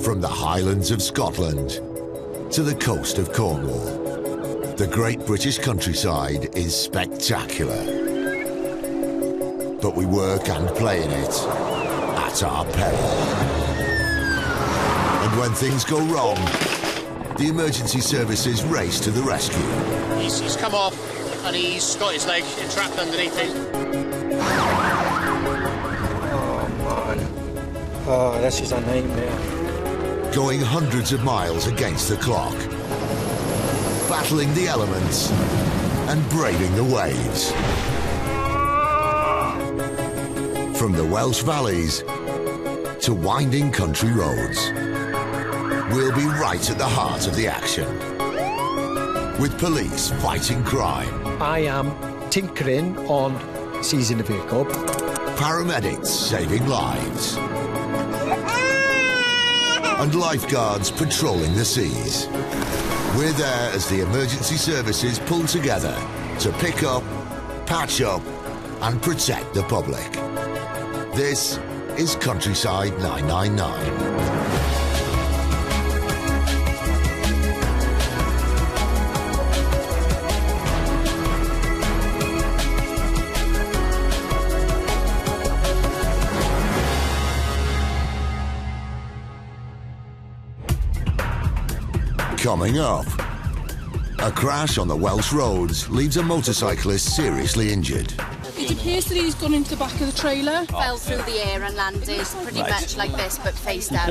From the Highlands of Scotland to the coast of Cornwall, the great British countryside is spectacular. But we work and play in it at our peril. And when things go wrong, the emergency services race to the rescue. He's come off and he's got his leg trapped underneath him. Oh, man. Oh, this is a nightmare. Going hundreds of miles against the clock. Battling the elements and braving the waves. From the Welsh valleys to winding country roads, we'll be right at the heart of the action. With police fighting crime. I am tinkering on seizing the vehicle. Paramedics saving lives. And lifeguards patrolling the seas. We're there as the emergency services pull together to pick up, patch up, and protect the public. This is Countryside 999. Coming up, a crash on the Welsh roads leaves a motorcyclist seriously injured. It appears that he's gone into the back of the trailer. Fell through the air and landed pretty much like this, but face down.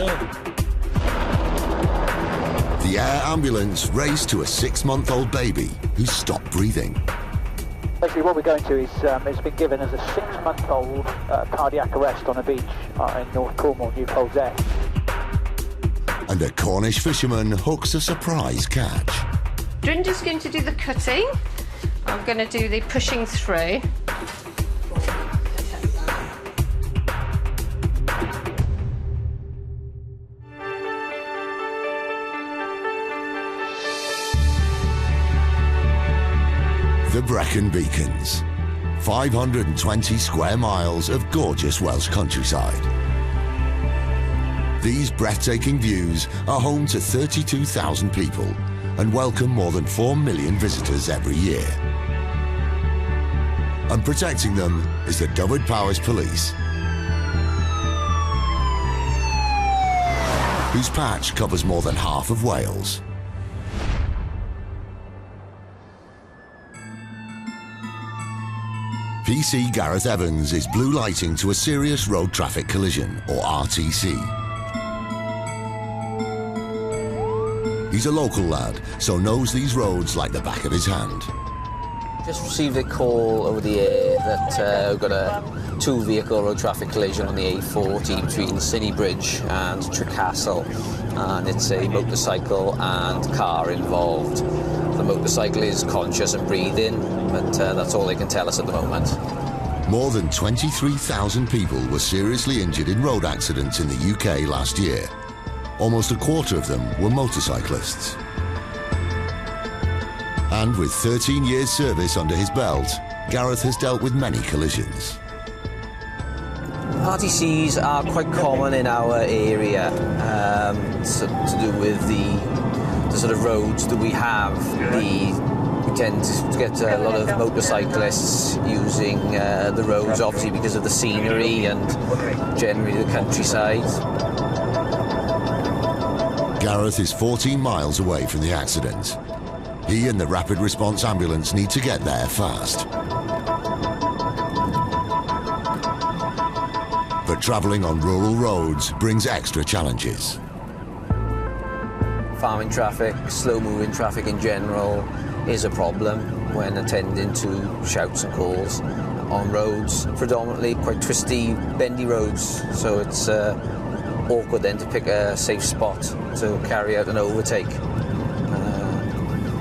The air ambulance raced to a 6-month-old baby who stopped breathing. Basically what we're going to is it's been given as a 6-month-old cardiac arrest on a beach in North Cornwall, Newfold's End. And a Cornish fisherman hooks a surprise catch. Drinder's going to do the cutting. I'm going to do the pushing through. The Brecon Beacons. 520 square miles of gorgeous Welsh countryside. These breathtaking views are home to 32,000 people and welcome more than 4 million visitors every year. And protecting them is the Dyfed-Powys Police, whose patch covers more than half of Wales. PC Gareth Evans is blue lighting to a serious road traffic collision, or RTC. He's a local lad, so knows these roads like the back of his hand. Just received a call over the air that we've got a 2-vehicle road traffic collision on the A40 between Sennybridge and Trecastle, and it's a motorcycle and car involved. The motorcycle is conscious and breathing, but that's all they can tell us at the moment. More than 23,000 people were seriously injured in road accidents in the UK last year. Almost a quarter of them were motorcyclists. And with 13 years service under his belt, Gareth has dealt with many collisions. RTCs are quite common in our area, to do with the sort of roads that we have. We tend to get a lot of motorcyclists using the roads, obviously because of the scenery and generally the countryside. Gareth is 14 miles away from the accident. He and the rapid response ambulance need to get there fast. But travelling on rural roads brings extra challenges. Farming traffic, slow-moving traffic in general is a problem when attending to shouts and calls on roads, predominantly quite twisty, bendy roads, so it's awkward then to pick a safe spot to carry out an overtake. So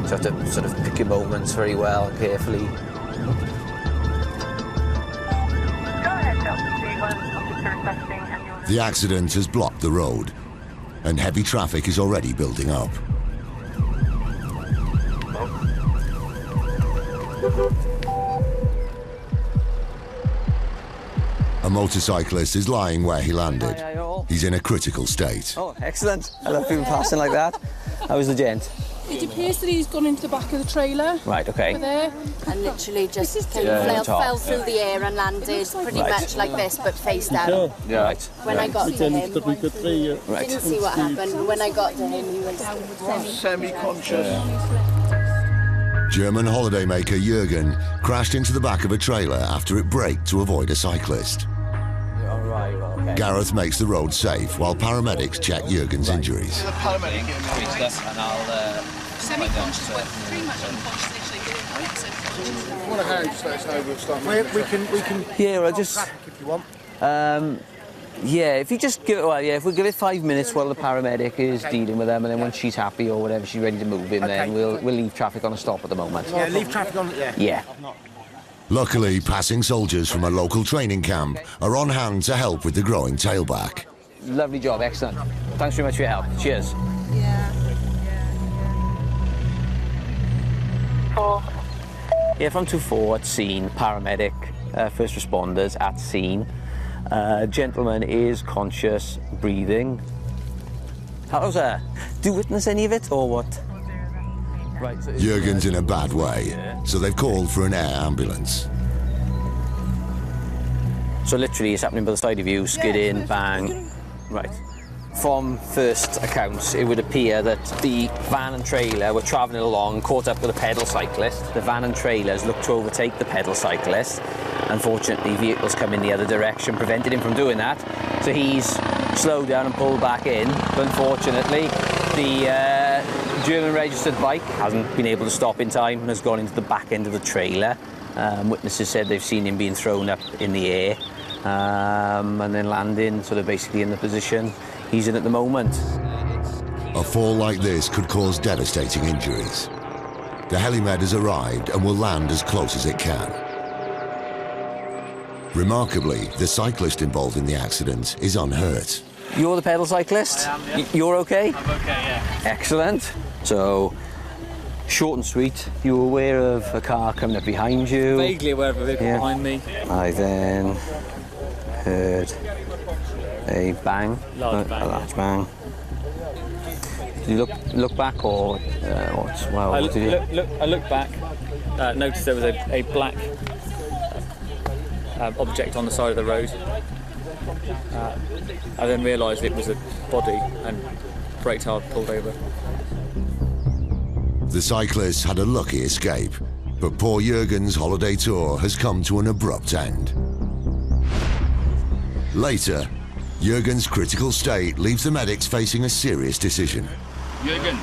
you have to sort of pick your moments very well and carefully. The accident has blocked the road, and heavy traffic is already building up. A motorcyclist is lying where he landed. Hi, all. He's in a critical state. Oh, excellent. I love people passing like that. How was the gent? It appears that he's gone into the back of the trailer. Right, okay. Over there. And literally just fell through the air and landed pretty much like this, but face down. Yeah. Right. When I got to him, didn't see what happened. When I got to him, he was semi-conscious. German holidaymaker Jürgen crashed into the back of a trailer after it braked to avoid a cyclist. All right, well, okay. Gareth makes the road safe while paramedics check Jürgen's injuries. The paramedic And I'll... Semi-conscious, but pretty much unconscious, literally. want a hand just let us know we'll start. We can. Yeah, well, just... If you want. Yeah, if you just give it, well, yeah, if we give it 5 minutes while the paramedic is dealing with them, and then when she's happy or whatever, she's ready to move in, then we'll leave traffic on a stop at the moment. Yeah, leave traffic on. Yeah. Luckily, passing soldiers from a local training camp are on hand to help with the growing tailback. Lovely job, excellent. Thanks very much for your help. Cheers. Yeah, from 24 at scene, paramedic, first responders at scene. Gentleman is conscious, breathing. How's that? Do you witness any of it or what? Right. So Jürgen's in a bad way, so they've called for an air ambulance. So literally it's happening by the side of you, skid in, bang. Right. From first accounts, it would appear that the van and trailer were travelling along, caught up with a pedal cyclist. The van and trailers looked to overtake the pedal cyclist. Unfortunately, vehicles come in the other direction, prevented him from doing that. So he's slowed down and pulled back in. But unfortunately, the German registered bike hasn't been able to stop in time and has gone into the back end of the trailer. Witnesses said they've seen him being thrown up in the air and then landing sort of basically in the position he's in at the moment. A fall like this could cause devastating injuries. The helimed has arrived and will land as close as it can. Remarkably, the cyclist involved in the accident is unhurt. You're the pedal cyclist? I am, yeah. You're okay? I'm okay, yeah. Excellent. So, short and sweet, you were aware of a car coming up behind you? Vaguely aware of a vehicle behind me. I then heard a bang. Large bang. A large bang. Did you look back or what? Well, I what did you... looked back, noticed there was a black object on the side of the road. I then realised it was a body and braked hard, pulled over. The cyclist had a lucky escape, but poor Jürgen's holiday tour has come to an abrupt end. Later, Jürgen's critical state leaves the medics facing a serious decision. Jürgen,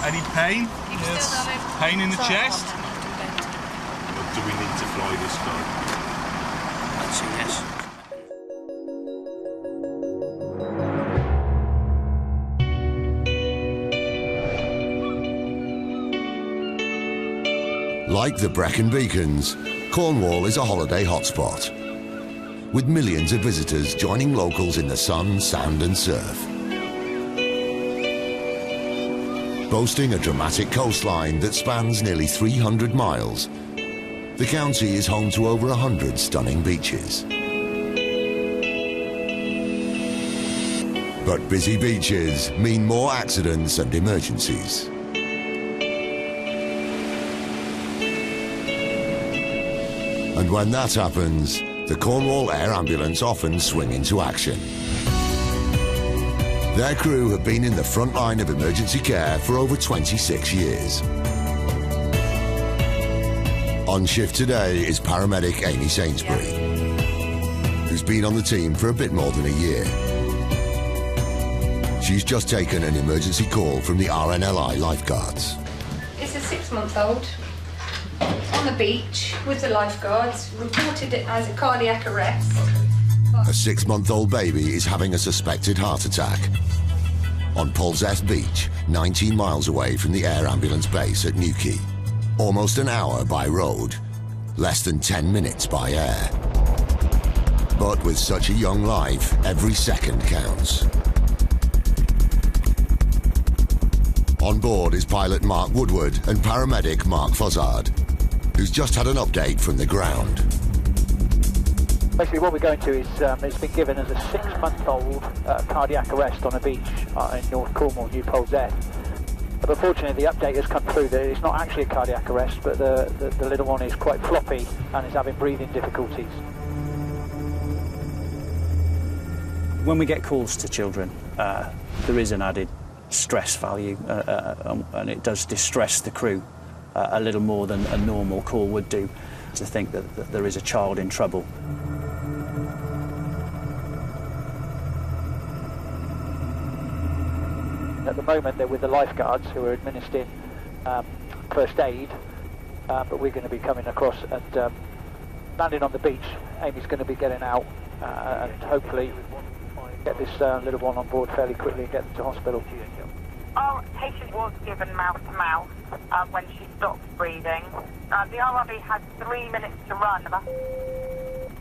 any pain? Yes. Pain in the chest? Or do we need to fly this guy? I'd say yes. Like the Brecon Beacons, Cornwall is a holiday hotspot, with millions of visitors joining locals in the sun, sand and surf. Boasting a dramatic coastline that spans nearly 300 miles, the county is home to over 100 stunning beaches. But busy beaches mean more accidents and emergencies. And when that happens, the Cornwall Air Ambulance often swing into action. Their crew have been in the front line of emergency care for over 26 years. On shift today is paramedic Amy Sainsbury, who's been on the team for a bit more than a year. She's just taken an emergency call from the RNLI lifeguards. It's a 6-month-old on the beach with the lifeguards, reported it as a cardiac arrest. A 6-month-old baby is having a suspected heart attack on Polzeth Beach, 19 miles away from the air ambulance base at Newquay. Almost an hour by road, less than 10 minutes by air. But with such a young life, every second counts. On board is pilot Mark Woodward and paramedic Mark Fozzard, who's just had an update from the ground. Basically what we're going to is, it's been given as a 6-month-old cardiac arrest on a beach in North Cornwall, New Pole's End. But unfortunately the update has come through that it's not actually a cardiac arrest, but the little one is quite floppy and is having breathing difficulties. When we get calls to children, there is an added stress value, and it does distress the crew a little more than a normal call would do, to think that there is a child in trouble. At the moment they're with the lifeguards who are administering first aid, but we're going to be coming across and landing on the beach. Amy's going to be getting out and hopefully get this little one on board fairly quickly and get them to hospital. Our patient was given mouth-to-mouth when she stopped breathing. The RRV had 3 minutes to run.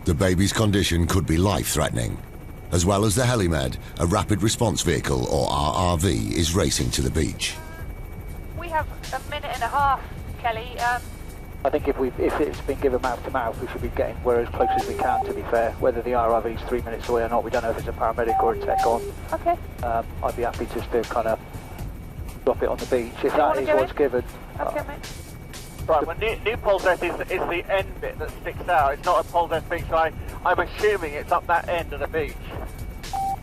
The baby's condition could be life-threatening. As well as the Helimed, a rapid response vehicle, or RRV, is racing to the beach. We have a minute and a half, Kelly. I think if it's been given mouth-to-mouth, we should be getting as close as we can, to be fair. Whether the RRV's 3 minutes away or not, we don't know if it's a paramedic or a tech on. Okay. I'd be happy just to kind of drop it on the beach, if that is what's given. Okay, mate. Right, well, New Pole's End is the end bit that sticks out. It's not a Pole's End beach, so I'm assuming it's up that end of the beach.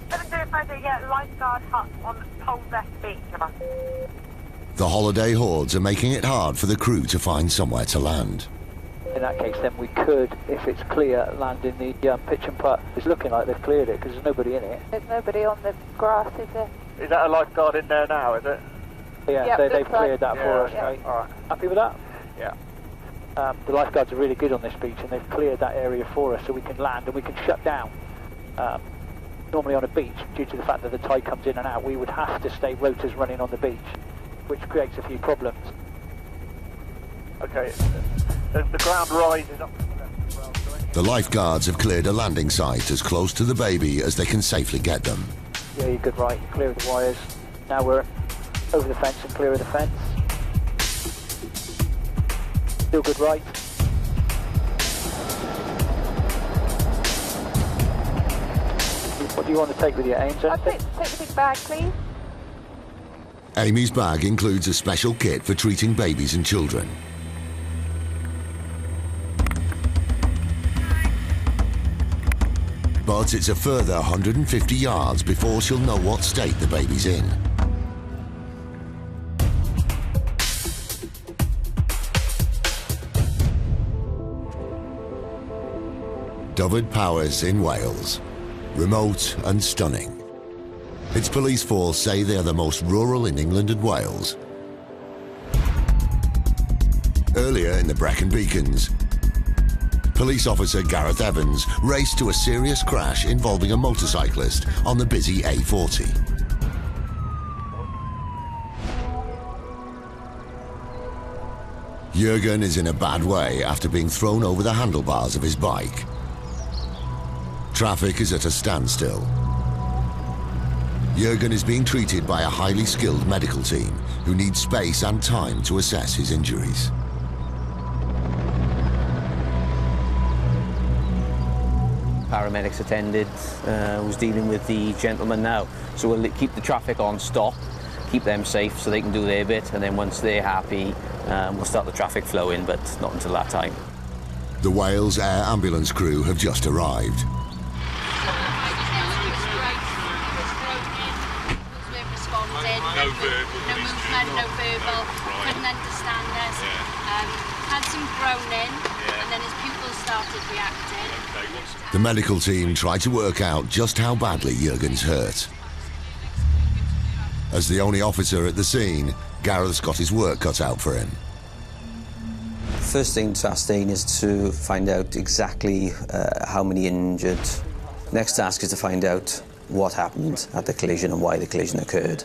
705, yeah, lifeguard hut on Pole's End beach. The holiday hordes are making it hard for the crew to find somewhere to land. In that case, then we could, if it's clear, land in the pitch and putt. It's looking like they've cleared it because there's nobody in it. There's nobody on the grass, is there? Is that a lifeguard in there now, is it? Yeah, yep, they've cleared that for us. Okay. All right. Happy with that? Yeah. The lifeguards are really good on this beach and they've cleared that area for us so we can land and we can shut down. Normally on a beach, due to the fact that the tide comes in and out, we would have to stay rotors running on the beach, which creates a few problems. Okay, the ground rises up. The lifeguards have cleared a landing site as close to the baby as they can safely get them. Yeah, you're good right, clear of the wires. Now we're over the fence and clear of the fence. Still good right. What do you want to take with you, Ames? I'll take the big bag, please. Amy's bag includes a special kit for treating babies and children. But it's a further 150 yards before she'll know what state the baby's in. Dyfed Powys in Wales. Remote and stunning. Its police force say they are the most rural in England and Wales. Earlier in the Brecon Beacons, police officer Gareth Evans raced to a serious crash involving a motorcyclist on the busy A40. Jürgen is in a bad way after being thrown over the handlebars of his bike. Traffic is at a standstill. Jürgen is being treated by a highly skilled medical team who need space and time to assess his injuries. Paramedics attended, who's dealing with the gentleman now. So we'll keep the traffic on stop, keep them safe so they can do their bit, and then once they're happy, we'll start the traffic flowing, but not until that time. The Wales Air Ambulance crew have just arrived. No movement, no verbal, couldn't understand us. Had some groaning, and then his pupils started reacting. The medical team tried to work out just how badly Jürgen's hurt. As the only officer at the scene, Gareth's got his work cut out for him. First thing to ascertain is to find out exactly how many injured. Next task is to find out what happened at the collision and why the collision occurred.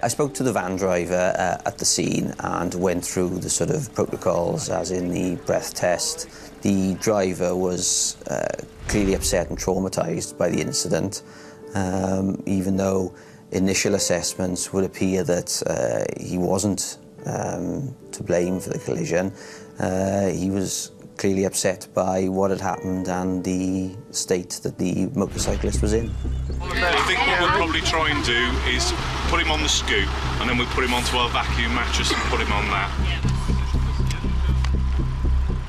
I spoke to the van driver at the scene and went through the sort of protocols, as in the breath test. The driver was clearly upset and traumatised by the incident, even though initial assessments would appear that he wasn't to blame for the collision. He was clearly upset by what had happened and the state that the motorcyclist was in. I think what we'll probably try and do is put him on the scoop, and then we'll put him onto our vacuum mattress and put him on that.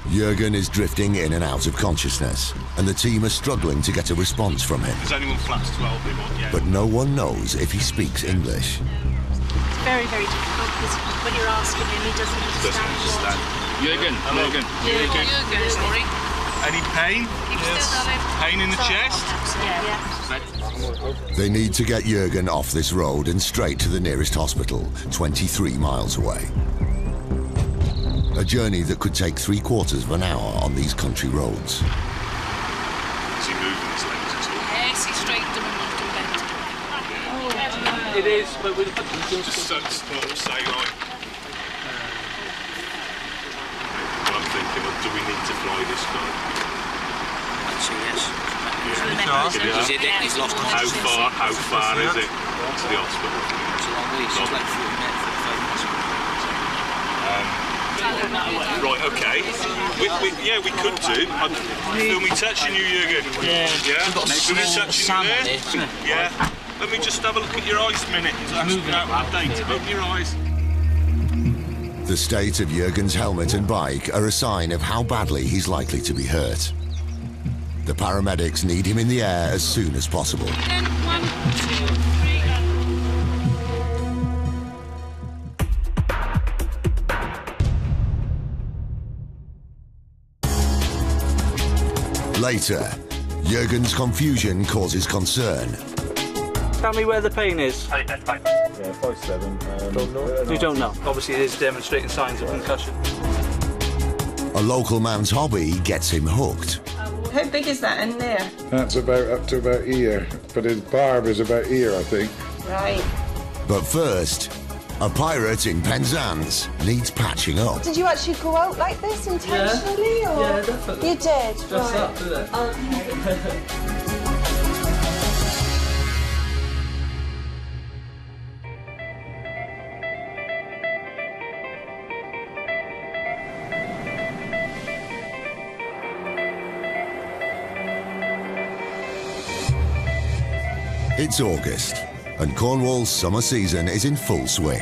Jürgen is drifting in and out of consciousness, and the team are struggling to get a response from him. Is anyone flaps to help him? Yeah. But no one knows if he speaks English. It's very, very difficult because when you're asking him, he doesn't understand. Jürgen, Jürgen, sorry. Any pain? Pain in the chest? Yeah. They need to get Jürgen off this road and straight to the nearest hospital, 23 miles away. A journey that could take 3/4 of an hour on these country roads. Is he moving his legs at all? Yes, he's straightened them and not bent. It is, but we'll just sort of say like. What I'm thinking of, do we need to fly this guy? I'd say yes. He's lost consciousness. How far is it to the hospital? It's a long way. It's like 40 minutes, 45 minutes. Right, okay. We could do. Feel me touching you, Jürgen? Yeah. Feel me touching you there? Yeah. Let me just have a look at your eyes a minute. Moving out of date. Open your eyes. The state of Jürgen's helmet and bike are a sign of how badly he's likely to be hurt. The paramedics need him in the air as soon as possible. 1, 2, 3. Later, Jürgen's confusion causes concern. Tell me where the pain is. Yeah, 5'7". Don't know. You don't know. Obviously, it is demonstrating signs of concussion. A local man's hobby gets him hooked. How big is that in there? That's about up to about here, but his barb is about here, I think. Right. But first, a pirate in Penzance needs patching up. Did you actually go out like this intentionally? Yeah, or? yeah, definitely. You did? Dress right. up, did it? Okay. It's August, and Cornwall's summer season is in full swing.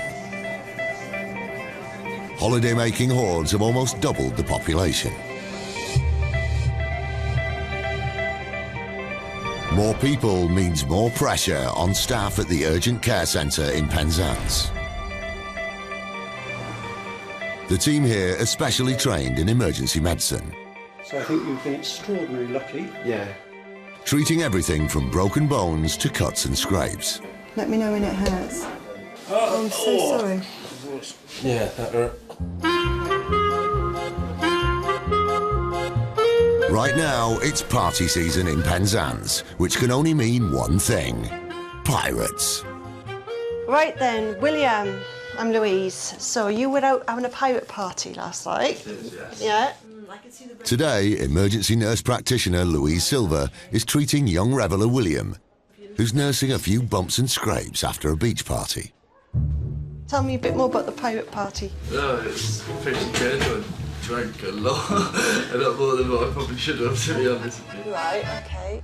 Holiday-making hordes have almost doubled the population. More people means more pressure on staff at the urgent care centre in Penzance. The team here are specially trained in emergency medicine, So I think you've been extraordinarily lucky. Yeah. treating everything from broken bones to cuts and scrapes. Let me know when it hurts. Oh, I'm so sorry. Yeah, that hurt. Right now, it's party season in Penzance, which can only mean one thing: pirates. Right then, William, I'm Louise. So you were out having a pirate party last night? Yes. Yeah. Today, emergency nurse practitioner Louise Silver is treating young reveller William, who's nursing a few bumps and scrapes after a beach party. Tell me a bit more about the pirate party. No, it's pretty good. I drank a lot. A lot more than what I probably should have, to be honest with you. Right, okay.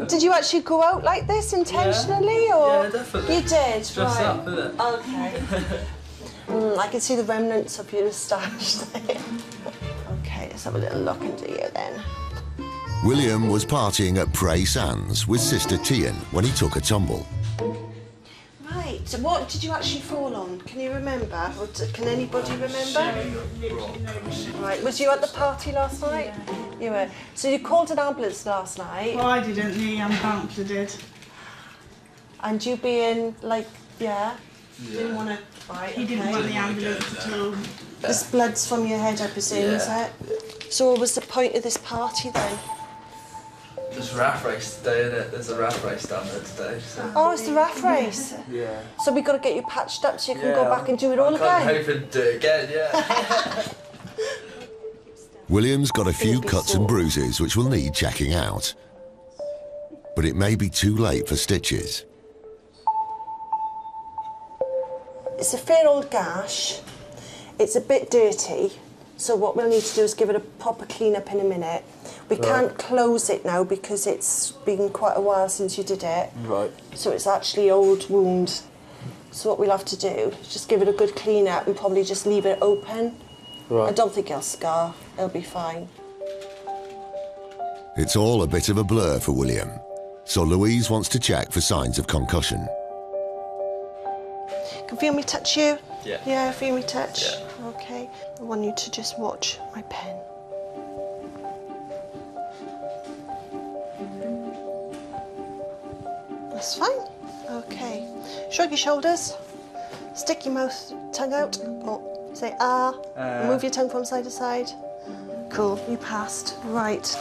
Did you actually go out like this intentionally, or? Yeah, definitely. You did, Dress right. up, innit? Okay. I can see the remnants of your moustache there. Okay, let's have a little look into you then. William was partying at Prey Sands with Sister Tian when he took a tumble. Right, so what did you actually fall on? Can you remember? Or can anybody remember? Right, was you at the party last night? You were. So you called an ambulance last night? Well, I didn't, the bouncer did. And you being like, yeah? Didn't want to. Right, He didn't want the ambulance at all. This blood's from your head, I presume, is it? So what was the point of this party then? There's a RAF race today, innit? There's a RAF race down there today. So. Oh, it's the RAF race? Yeah. So we've got to get you patched up so you can go back and do it all again? I'm hoping to do it again, yeah. William's got a few cuts and bruises which will need checking out. But it may be too late for stitches. It's a fair old gash. It's a bit dirty, So what we'll need to do is give it a proper clean up in a minute. We can't close it now because it's been quite a while since you did it. Right. So it's actually old wound. So what we'll have to do is just give it a good clean up and probably just leave it open. Right. I don't think it'll scar. It'll be fine. It's all a bit of a blur for William, so Louise wants to check for signs of concussion. Can you feel me touch you? Yeah. Yeah, feel me touch? Yeah. Okay. I want you to just watch my pen. That's fine. Okay. Shrug your shoulders. Stick your tongue out. Or say ah. Move your tongue from side to side. Cool. You passed. Right.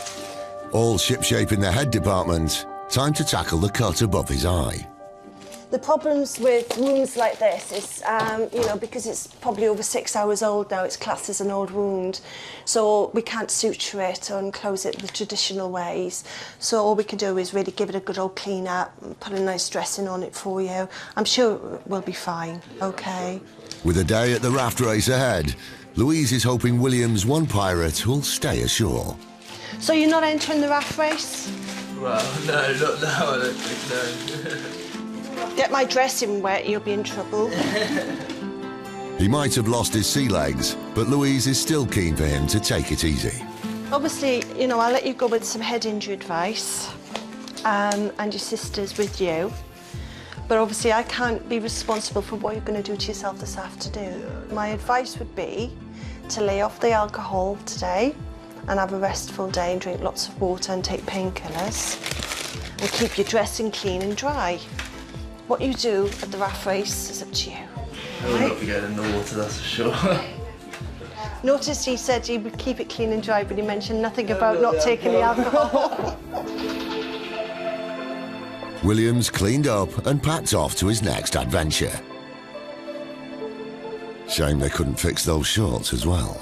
All shipshape in the head department. Time to tackle the cut above his eye. The problems with wounds like this is, you know, because it's probably over 6 hours old now, it's classed as an old wound. So we can't suture it and close it the traditional ways. So all we can do is really give it a good old clean up and put a nice dressing on it for you. I'm sure we'll be fine, okay? With a day at the raft race ahead, Louise is hoping William's one pirate will stay ashore. So you're not entering the raft race? Well, no, not now, I don't think, no. Get my dressing wet, you'll be in trouble. He might have lost his sea legs, but Louise is still keen for him to take it easy. Obviously, you know, I'll let you go with some head injury advice, and your sister's with you. But obviously, I can't be responsible for what you're going to do to yourself this afternoon. My advice would be to lay off the alcohol today and have a restful day and drink lots of water and take painkillers and keep your dressing clean and dry. What you do at the raft race is up to you. I will not be going in the water, that's for sure. Notice he said he would keep it clean and dry, but he mentioned nothing about not taking the alcohol. William's cleaned up and packed off to his next adventure. Shame they couldn't fix those shorts as well.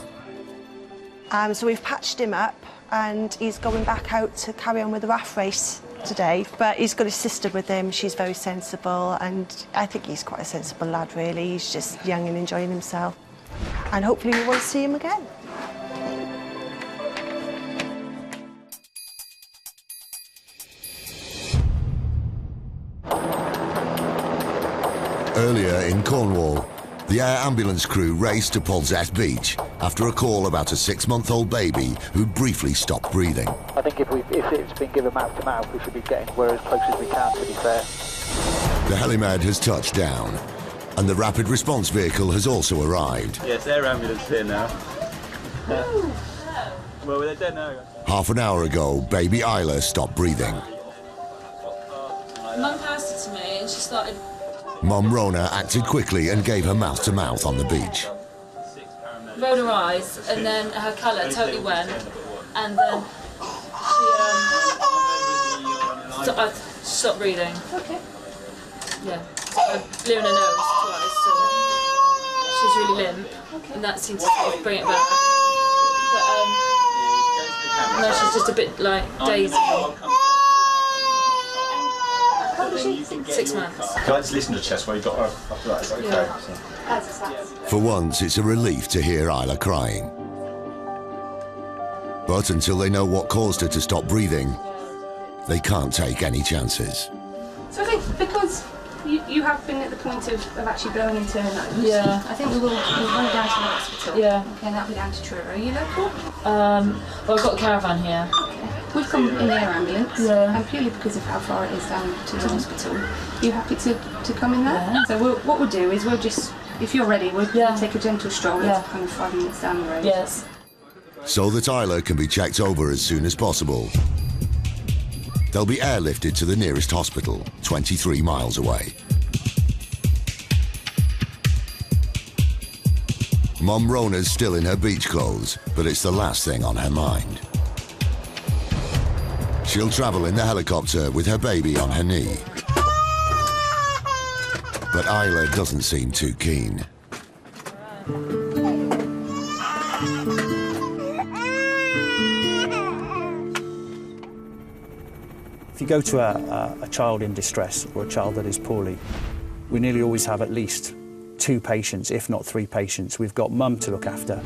So we've patched him up and he's going back out to carry on with the raft race today, but he's got his sister with him. She's very sensible, and I think he's quite a sensible lad, really. He's just young and enjoying himself. And hopefully we will see him again. Earlier in Cornwall, the air ambulance crew raced to Polzette Beach after a call about a 6-month-old baby who briefly stopped breathing. I think if it's been given mouth to mouth, we should be getting as close as we can, to be fair. The helimed has touched down, and the rapid response vehicle has also arrived. Yes, air ambulance here now. Well, they're dead now. Half an hour ago, baby Isla stopped breathing. Mum passed it to me and she started... Mum Rona acted quickly and gave her mouth-to-mouth on the beach. rolled her eyes, and then her colour totally went, and then she stopped breathing. Okay. Yeah. I blew in her nose twice, so she was really limp, and that seemed to sort of bring it back. But no, she's just a bit like Daisy. How old is she? 6 months. Can I just listen to the chest while you got her after that? Is that okay? Yeah. For once, it's a relief to hear Isla crying. But until they know what caused her to stop breathing, they can't take any chances. So I think because you have been at the point of actually blowing into her nose, Yeah. I think we'll run her down to the hospital. Yeah. Okay, and that'll be down to Truro. Are you local? Well, I've got a caravan here. We've come in the air ambulance, Yeah. and purely because of how far it is down to the hospital. Are you happy to come in there? Yeah. So what we'll do is we'll just, if you're ready, we'll take a gentle stroll. It's kind of 5 minutes down the road. Yes. So that Isla can be checked over as soon as possible, they'll be airlifted to the nearest hospital, 23 miles away. Mum Rona's still in her beach clothes, but it's the last thing on her mind. She'll travel in the helicopter with her baby on her knee. But Isla doesn't seem too keen. If you go to a child in distress or a child that is poorly, we nearly always have at least 2 patients, if not 3 patients. We've got mum to look after.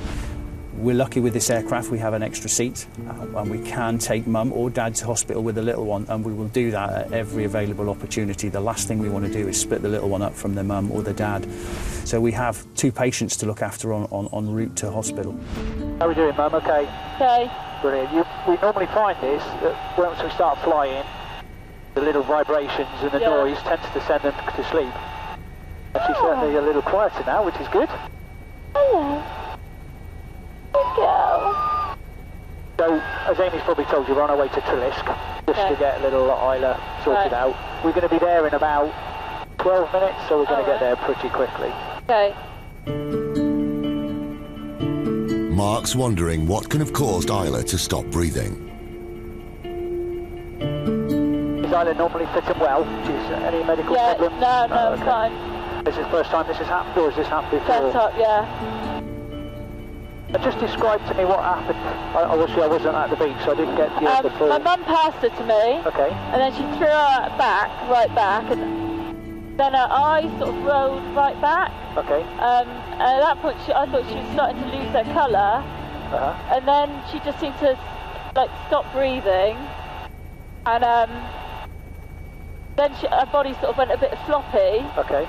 We're lucky with this aircraft, we have an extra seat and we can take mum or dad to hospital with the little one, and we will do that at every available opportunity. The last thing we want to do is split the little one up from the mum or the dad. So we have 2 patients to look after en route to hospital. How are we doing, mum? Okay? Okay. Brilliant. We normally find this, that once we start flying, the little vibrations and the noise tends to send them to sleep. And she's certainly a little quieter now, which is good. Hello. Good girl. So, as Amy's probably told you, we're on our way to Trelisk, just to get little Isla sorted out. We're going to be there in about 12 minutes, so we're going to get there pretty quickly. Okay. Mark's wondering what can have caused Isla to stop breathing. Is Isla normally fitting well? Any medical problems? No, okay. fine. Is this the first time this has happened, or has this happened before? First time, yeah. Just describe to me what happened. Obviously, I wasn't at the beach, so I didn't get the full... My mum passed her to me. Okay. And then she threw her right back, and then her eyes sort of rolled right back. Okay. And at that point, I thought she was starting to lose her colour. And then she just seemed to, like, stop breathing. And then her body sort of went a bit floppy. Okay.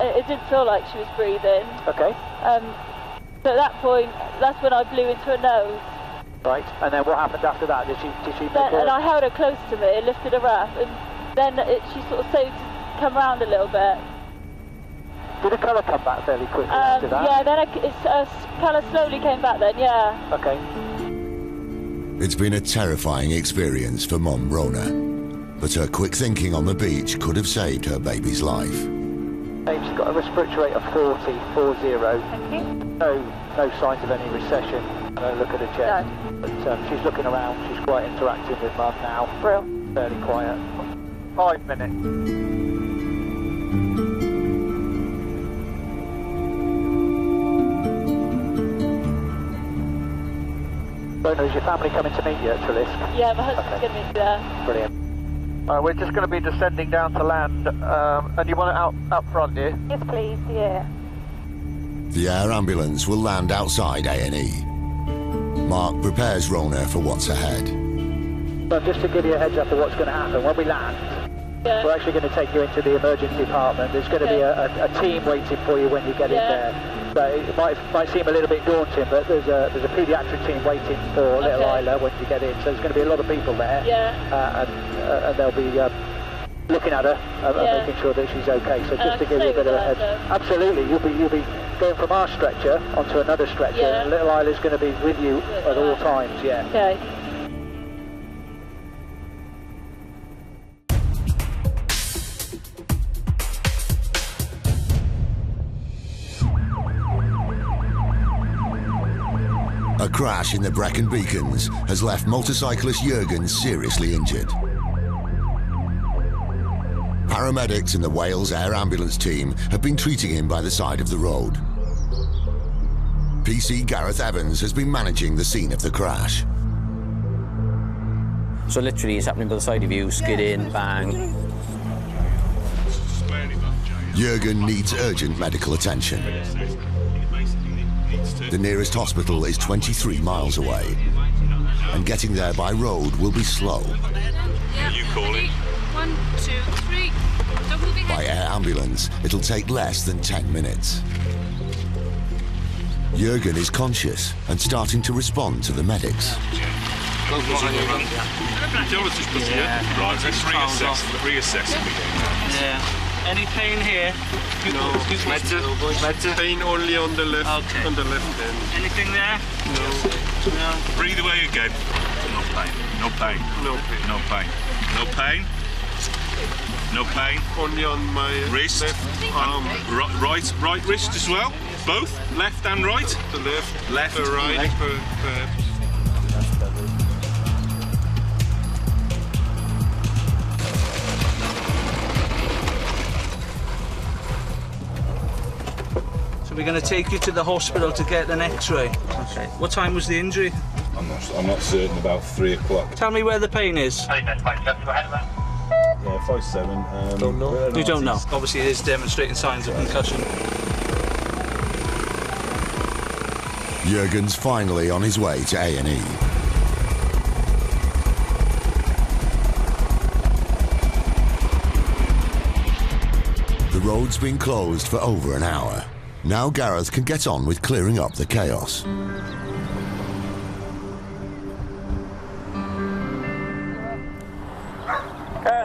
It didn't feel like she was breathing. Okay. So at that point, that's when I blew into her nose. Right, and then what happened after that? Did she And I held her close to me and lifted her up, and then she sort of started to come round a little bit. Did the colour come back fairly quickly after that? Yeah, then her colour slowly came back then, yeah. Okay. It's been a terrifying experience for Mum Rona, but her quick thinking on the beach could have saved her baby's life. She's got a respiratory rate of 40. Thank you. No signs of any recession. No look at her chest. No. But she's looking around. She's quite interactive with Mum now. Real. Fairly quiet. 5 minutes. Rona, is your family coming to meet you at Trelisk? Yeah, my husband's going to meet you there. Brilliant. We're just going to be descending down to land, and you want it up front, do you? Yes, please, yeah. The air ambulance will land outside A&E. Mark prepares Rona for what's ahead. So just to give you a heads up of what's going to happen, when we land, we're actually going to take you into the emergency department. There's going to be a team waiting for you when you get in there. So it might seem a little bit daunting, but there's a paediatric team waiting for little Isla when you get in. So there's going to be a lot of people there, and they'll be looking at her and making sure that she's okay. So just to give you a bit of a heads, absolutely, you'll be going from our stretcher onto another stretcher, and little Isla's going to be with you at all times. Yeah. Okay. A crash in the Brecon Beacons has left motorcyclist Jurgen seriously injured. Paramedics and the Wales Air Ambulance team have been treating him by the side of the road. PC Gareth Evans has been managing the scene of the crash. So literally it's happening by the side of you, skid in, bang. Jurgen needs urgent medical attention. The nearest hospital is 23 miles away, and getting there by road will be slow. Are you calling? 1, 2, 3. By air ambulance, it'll take less than 10 minutes. Jurgen is conscious and starting to respond to the medics. Right, let's reassess. Yeah. Any pain here? No. Pain only on the left. Okay. On the left hand. Anything there? No. No. Breathe away again. No pain. No pain. No pain. No pain. No pain. No pain. Only on my wrist. left arm. Right wrist as well. Both. Left and right. The left. Left. The right. Perhaps. So we're going to take you to the hospital to get an X-ray. Okay. What time was the injury? I'm not certain. About 3 o'clock. Tell me where the pain is. Yeah, 5'7". Don't know. You don't know. Obviously, it is demonstrating signs of concussion. Jurgen's finally on his way to A&E. The road's been closed for over an hour. Now Gareth can get on with clearing up the chaos.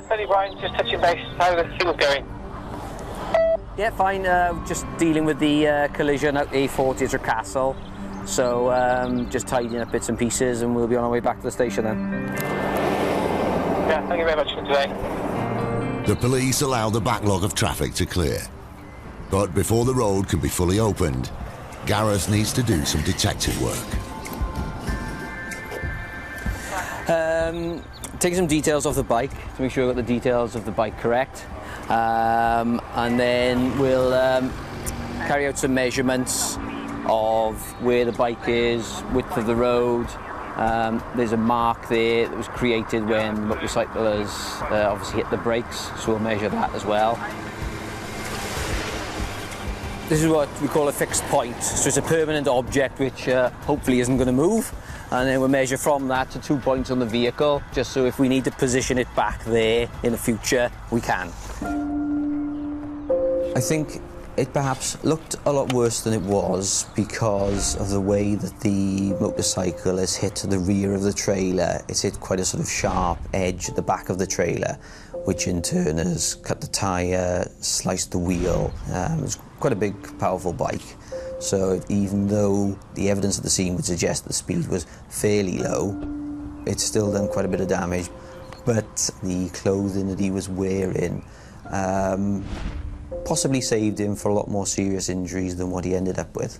Benny Bryan, just touching base. How are things going? Yeah, fine. Just dealing with the collision at A40 at Castle. So just tidying up bits and pieces, and we'll be on our way back to the station then. Yeah, thank you very much for today. The police allow the backlog of traffic to clear. But before the road can be fully opened, Gareth needs to do some detective work. Take some details off the bike to make sure I've got the details of the bike correct. And then we'll carry out some measurements of where the bike is, width of the road. There's a mark there that was created when motorcyclers obviously hit the brakes, so we'll measure that as well. This is what we call a fixed point, so it's a permanent object which hopefully isn't going to move. And then we'll measure from that to 2 points on the vehicle, just so if we need to position it back there in the future, we can. I think it perhaps looked a lot worse than it was because of the way that the motorcycle has hit the rear of the trailer. It's hit quite a sort of sharp edge at the back of the trailer, which in turn has cut the tyre, sliced the wheel. It was quite a big, powerful bike. So even though the evidence at the scene would suggest the speed was fairly low, it's still done quite a bit of damage. But the clothing that he was wearing possibly saved him for a lot more serious injuries than what he ended up with.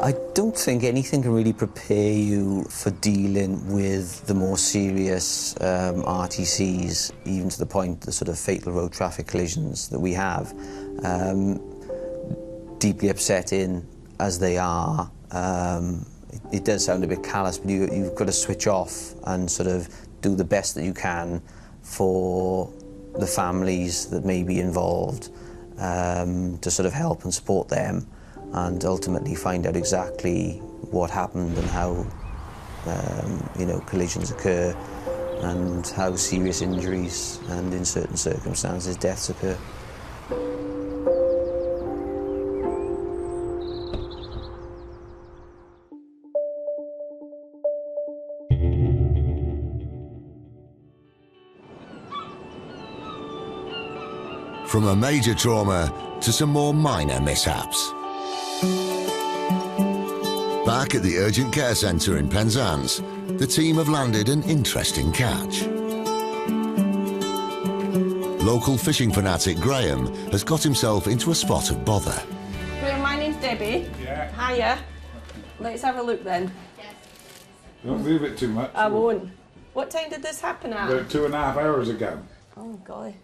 I don't think anything can really prepare you for dealing with the more serious RTCs, even to the point the sort of fatal road traffic collisions that we have. Deeply upsetting as they are, it does sound a bit callous, but you've got to switch off and sort of do the best that you can for the families that may be involved, to sort of help and support them, and ultimately find out exactly what happened and how collisions occur and how serious injuries and in certain circumstances deaths occur. From a major trauma to some more minor mishaps. Back at the Urgent Care Centre in Penzance, the team have landed an interesting catch. Local fishing fanatic Graham has got himself into a spot of bother. Graham, my name's Debbie. Yeah. Hiya. Let's have a look then. Don't move it too much. I won't. What time did this happen at? About 2.5 hours ago. Oh, golly.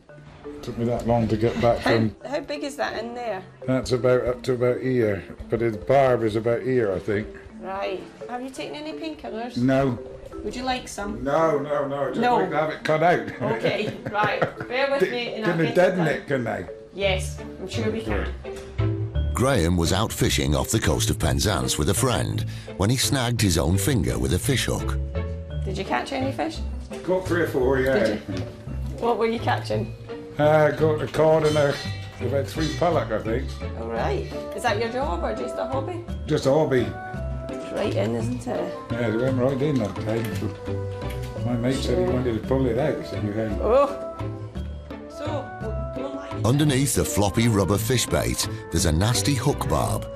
Took me that long to get back from... How big is that in there? That's about up to about here, but his barb is about here, I think. Right. Have you taken any painkillers? No. Would you like some? No. Just like to have it cut out. Okay, right. Bear with me and I'll Can get they it deaden done. it, can they? Yes, I'm sure we can. Graham was out fishing off the coast of Penzance with a friend when he snagged his own finger with a fish hook. Did you catch any fish? Caught 3 or 4, yeah. Did you? What were you catching? Got a cod and about 3 pollock, I think. All right. Is that your job or just a hobby? Just a hobby. It's right in, isn't it? Yeah, they went right in that time. My mate said he wanted to pull it out, so you had... Oh! So, Underneath the floppy rubber fish bait, there's a nasty hook barb,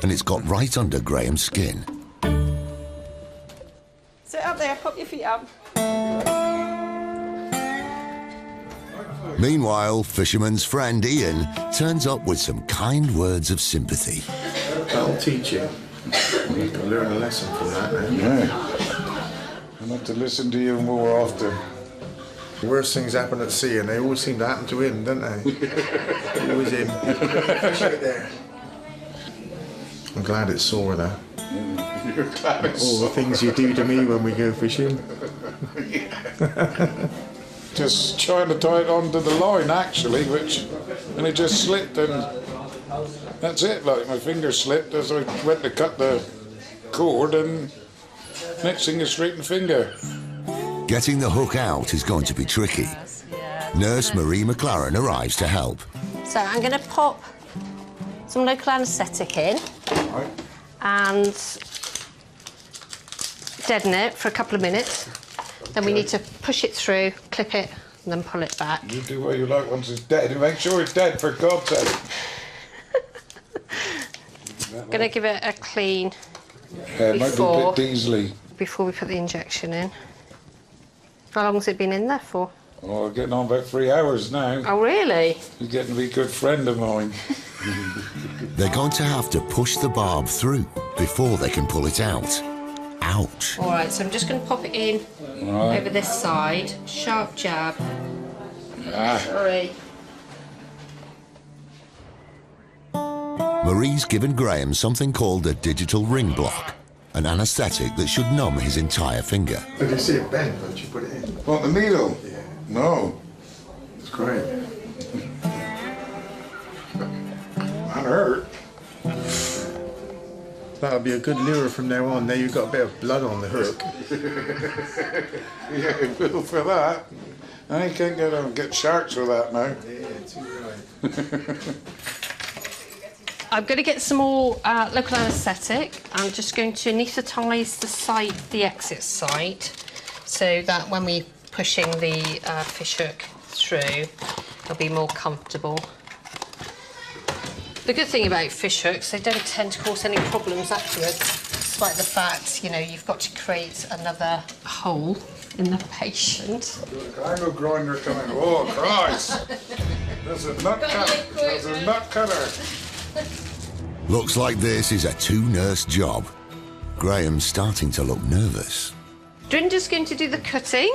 and it's got right under Graham's skin. sit up there, put your feet up. Meanwhile, fisherman's friend Ian turns up with some kind words of sympathy. That'll teach you. You can learn a lesson from that, man. Yeah. I have to listen to you more often. The worst things happen at sea, and they always seem to happen to him, don't they? Always him. Fish out there. I'm glad it's sore, though. You're glad it's all the things you do to me when we go fishing. Just trying to tie it onto the line, actually, and it just slipped and That's it, like my finger slipped as I went to cut the cord and next thing is straight in the finger. Getting the hook out is going to be tricky. Nurse Marie McLaren arrives to help. So I'm going to pop some local anaesthetic in and deaden it for a couple of minutes. Then we need to push it through, clip it, and then pull it back. You do what you like once it's dead. Make sure it's dead, for God's sake. I'm going to give it a clean It might be a bit diesely. before we put the injection in. How long has it been in there for? Oh, getting on about 3 hours now. Oh, really? You're getting to be a good friend of mine. They're going to have to push the barb through before they can pull it out. Ouch. All right, so I'm just going to pop it in over this side. Sharp jab. Sorry. Marie's given Graham something called a digital ring block, an anaesthetic that should numb his entire finger. Did you see it bend once you put it in? What, the needle? Yeah. No. It's great. That hurt. That'll be a good lure from now on. Now you've got a bit of blood on the hook. Yeah, it will for that. I can't get sharks with that now. Yeah, too right. I'm going to get some more local anaesthetic. I'm just going to anaesthetise the site, the exit site, so that when we're pushing the fish hook through, it'll be more comfortable. The good thing about fish hooks, they don't tend to cause any problems afterwards, despite the fact, you know, you've got to create another hole in the patient. Angle grinder coming. Oh, Christ! There's a nut cutter. There's a nut cutter. Looks like this is a two-nurse job. Graham's starting to look nervous. Drinder's going to do the cutting.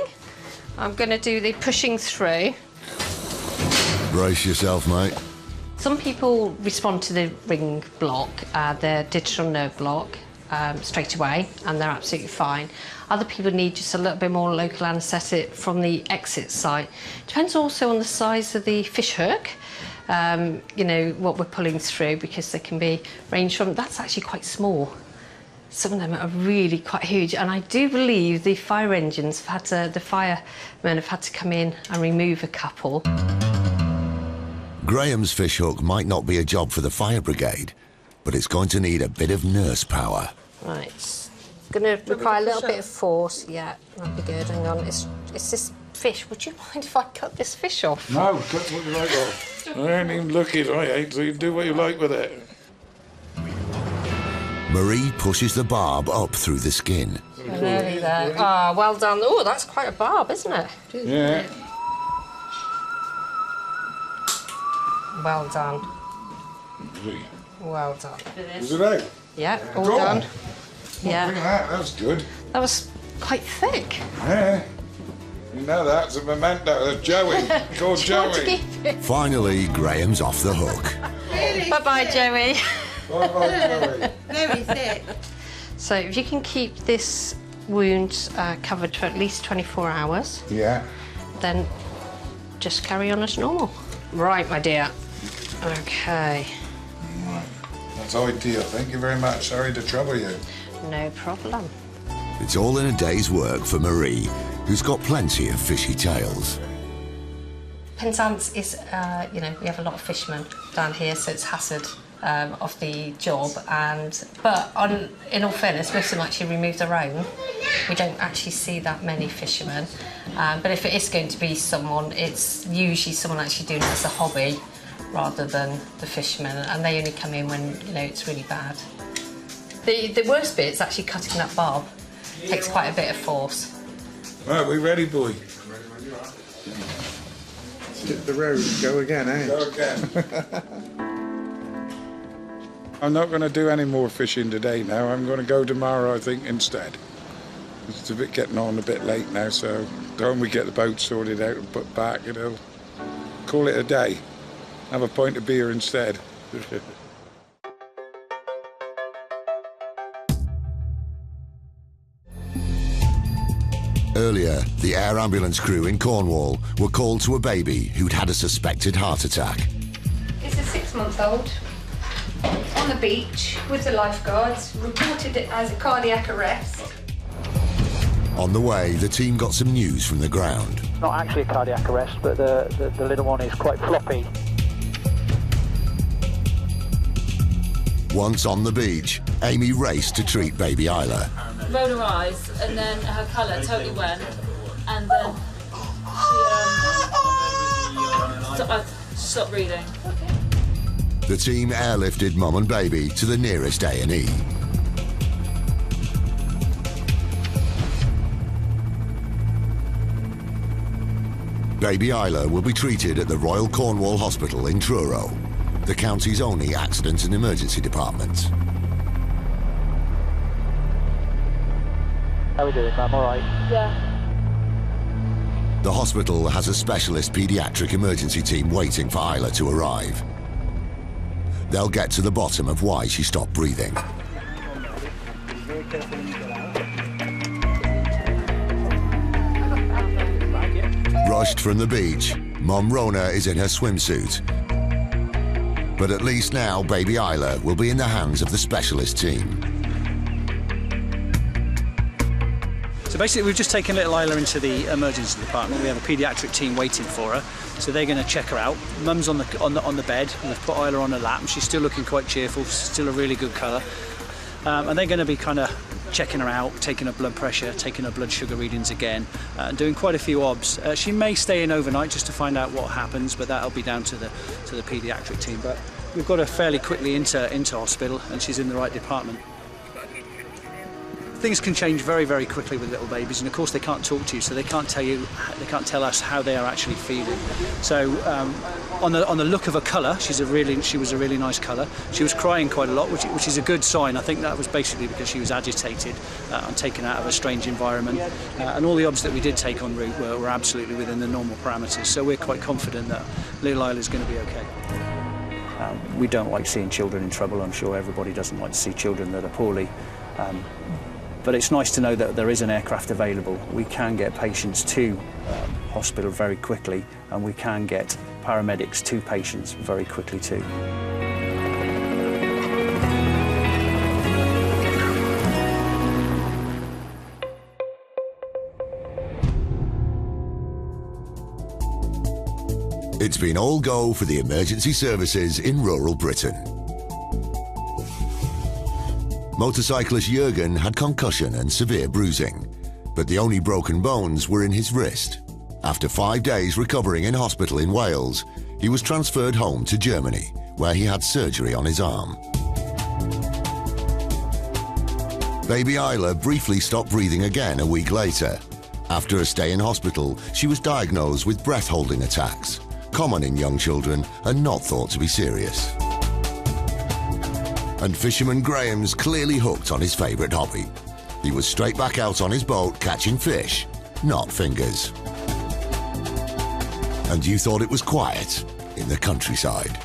I'm going to do the pushing through. Brace yourself, mate. Some people respond to the ring block, the digital nerve block, straight away, and they're absolutely fine. Other people need just a little bit more local anaesthetic from the exit site. Depends also on the size of the fish hook, you know, what we're pulling through, because they can be ranged from, that's actually quite small. Some of them are really quite huge, and I do believe the fire engines have had to, the firemen have had to come in and remove a couple. Graham's fish hook might not be a job for the fire brigade, but it's going to need a bit of nurse power. Right, it's going to require a little bit of force. Yeah, that'd be good. Hang on, it's this fish. Would you mind if I cut this fish off? No, cut what you like off. I ain't even looking, I ain't, so you do what you like with it. Marie pushes the barb up through the skin. Nearly there. Ah, well done. Oh, that's quite a barb, isn't it? Yeah. Well done. Well done. Is it out? Yeah, all Go done. on. Yeah. Look at that, that's good. That was quite thick. Yeah. You know that's a memento of Joey. Called Joey. Finally, Graham's off the hook. Really? Bye-bye, Joey. Bye-bye, Joey. Very thick. So if you can keep this wound covered for at least 24 hours, Yeah. then just carry on as normal. Right, my dear. Okay. Right. That's ideal. Thank you very much. Sorry to trouble you. No problem. It's all in a day's work for Marie, who's got plenty of fishy tales. Penzance is, you know, we have a lot of fishermen down here, so it's hazard of the job. But in all fairness, most of them actually remove their own. We don't actually see that many fishermen. But if it is going to be someone, it's usually someone actually doing it as a hobby rather than the fishermen, and they only come in when, you know, it's really bad. The worst bit is actually cutting that barb. It takes quite a bit of force. Right, we ready, boy? Hit the road, go again, eh? Go again. I'm not going to do any more fishing today now. I'm going to go tomorrow, I think, instead. It's getting on a bit late now, so when we get the boat sorted out and put back, you know, call it a day. Have a pint of beer instead. Earlier, the air ambulance crew in Cornwall were called to a baby who'd had a suspected heart attack. It's a 6-month-old. on the beach with the lifeguards, reported it as a cardiac arrest. On the way, the team got some news from the ground. Not actually a cardiac arrest, but the little one is quite floppy. Once on the beach, Amy raced to treat baby Isla. Rolled her eyes, and then her colour totally went, and then she stopped breathing. The team airlifted mum and baby to the nearest A&E. Baby Isla will be treated at the Royal Cornwall Hospital in Truro, the county's only accident and emergency department. How are we doing, ma'am? All right? Yeah. The hospital has a specialist paediatric emergency team waiting for Isla to arrive. They'll get to the bottom of why she stopped breathing. Rushed from the beach, Mum Rona is in her swimsuit. But at least now, baby Isla will be in the hands of the specialist team. So basically, we've just taken little Isla into the emergency department. We have a paediatric team waiting for her, so they're going to check her out. Mum's on the bed, and we've put Isla on her lap, and she's still looking quite cheerful, still a really good colour. And they're going to be kind of checking her out, taking her blood pressure, taking her blood sugar readings again, and doing quite a few obs. She may stay in overnight just to find out what happens, but that'll be down to the paediatric team. But we've got her fairly quickly into hospital, and she's in the right department. Things can change very, very quickly with little babies, and of course they can't talk to you, so they can't tell us how they are actually feeling. So on the look of her colour, she was a really nice colour. She was crying quite a lot, which is a good sign. I think that was basically because she was agitated and taken out of a strange environment. And all the obs that we did take en route were absolutely within the normal parameters. So we're quite confident that little Isla's going to be okay. We don't like seeing children in trouble. I'm sure everybody doesn't like to see children that are poorly. But it's nice to know that there is an aircraft available. We can get patients to hospital very quickly, and we can get paramedics to patients very quickly too. It's been all go for the emergency services in rural Britain. Motorcyclist Jürgen had concussion and severe bruising, but the only broken bones were in his wrist. After 5 days recovering in hospital in Wales, he was transferred home to Germany, where he had surgery on his arm. Baby Isla briefly stopped breathing again a week later. After a stay in hospital, she was diagnosed with breath-holding attacks, common in young children and not thought to be serious. And fisherman Graham's clearly hooked on his favourite hobby. He was straight back out on his boat catching fish, not fingers. And you thought it was quiet in the countryside.